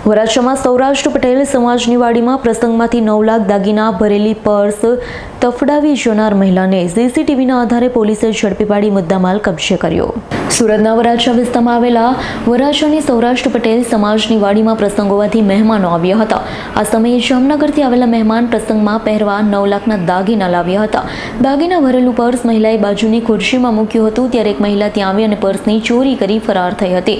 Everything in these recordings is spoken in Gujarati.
વરાછામાં સૌરાષ્ટ્ર પટેલ સમાજની વાડીમાં પ્રસંગમાંથી 9 લાખ દાગીના ભરેલી પર્સ તફડાવી જનાર મહિલાને સીસીટીવીના આધારે પોલીસે ઝડપી પાડી મુદ્દામાલ કબજે કર્યો। સુરતના વરાછા વિસ્તારમાં આવેલા વરાછાની સૌરાષ્ટ્ર પટેલ સમાજની વાડીમાં પ્રસંગ હોવાથી મહેમાનો આવ્યા હતા। આ સમયે જામનગરથી આવેલા મહેમાન પ્રસંગમાં પહેરવા 9 લાખના દાગીના લાવ્યા હતા। દાગીના ભરેલું પર્સ મહિલાએ બાજુની ખુરશીમાં મૂક્યું હતું ત્યારે એક મહિલા ત્યાં આવી અને પર્સની ચોરી કરી ફરાર થઈ હતી।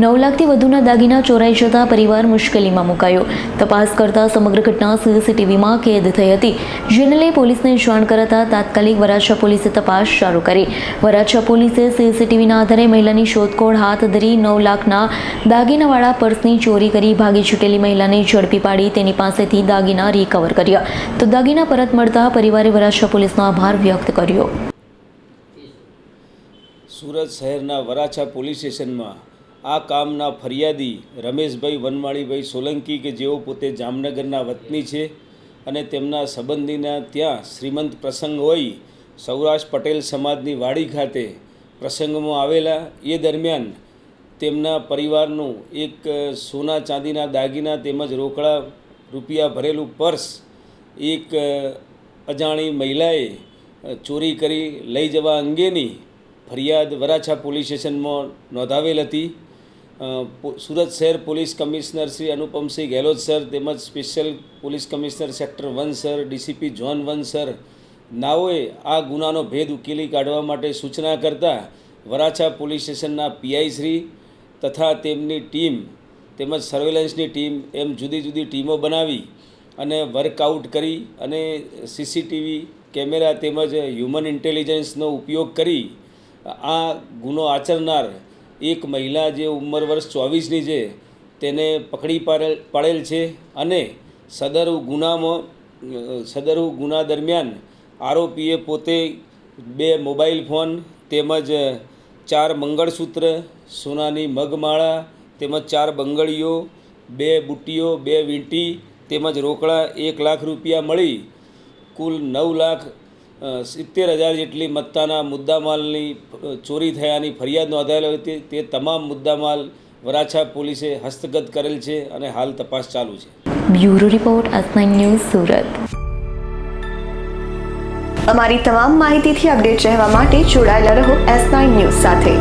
9 લાખથી વધુના દાગીના ચોરાઈ જતા પરિવાર મુશ્કેલીમાં મુકાયો। તપાસ કરતા સમગ્ર ઘટના સીસીટીવીમાં કેદ થઈ હતી, જેને લઈ પોલીસને જાણ કરાતા તાત્કાલિક વરાછા પોલીસે તપાસ શરૂ કરી। વરાછા પોલીસે સીસીટીવીના આધારે મહિલાની શોધખોળ હાથ ધરી 9 લાખના દાગીનાવાળા પર્સની ચોરી કરી ભાગી છૂટેલી મહિલાને ઝડપી પાડી તેની પાસેથી દાગીના રિકવર કર્યા। તો દાગીના પરત મળતા પરિવારે વરાછા પોલીસનો આભાર વ્યક્ત કર્યો। સુરત શહેરના વરાછા પોલીસ સ્ટેશનમાં આ કામના ફરિયાદી રમેશભાઈ વનમાળીભાઈ સોલંકી કે જેઓ પોતે જામનગરના વતની છે અને તેમના સંબંધીના ત્યાં શ્રીમંત પ્રસંગ હોય સૌરાષ્ટ્ર પટેલ સમાજની વાડી ખાતે પ્રસંગમાં આવેલા એ દરમિયાન તેમના પરિવારનું એક સોના ચાંદીના દાગીના તેમજ રોકડા રૂપિયા ભરેલું પર્સ એક અજાણી મહિલાએ ચોરી કરી લઈ જવા અંગેની ફરિયાદ વરાછા પોલીસ સ્ટેશનમાં નોંધાવેલ હતી। સુરત શહેર police commissioner Shri Anupamsinh Gehlot sir તેમજ special police commissioner sector 1 sir DCP zone 1 sir નાઓએ આ ગુનાનો ભેદ ઉકેલી કાઢવા માટે સૂચના કરતા વરાછા પોલીસ સ્ટેશનના પીઆઈ શ્રી તથા તેમની ટીમ તેમજ સર્વેલન્સની ટીમ એમ જુદી જુદી ટીમો બનાવી અને વર્કઆઉટ કરી અને સીસીટીવી કેમેરા તેમજ હ્યુમન ઇન્ટેલિજન્સનો ઉપયોગ કરી આ ગુનો આચરનાર એક મહિલા જે ઉંમર વર્ષ 24ની છે તેને પકડી પાડેલ છે અને સદરુ ગુના દરમિયાન આરોપીએ પોતે 2 મોબાઈલ ફોન તેમજ 4 મંગળસૂત્ર, સોનાની મગમાળા તેમજ 4 બંગડીઓ, 2 બુટ્ટીઓ, 2 વીંટી તેમજ રોકડા 1 લાખ રૂપિયા મળી કુલ 9,70,000 જેટલી મત્તાના મુદ્દામાલની ચોરી થયાની ફરિયાદ નોંધાયેલ હતી। તે તમામ મુદ્દામાલ વરાછા પોલીસે હસ્તગત કરેલ છે અને હાલ તપાસ ચાલુ છે। Bureau report S9 news Surat. અમારી તમામ માહિતીથી અપડેટ રહેવા માટે જોડાયેલા રહો S9 ન્યૂઝ સાથે।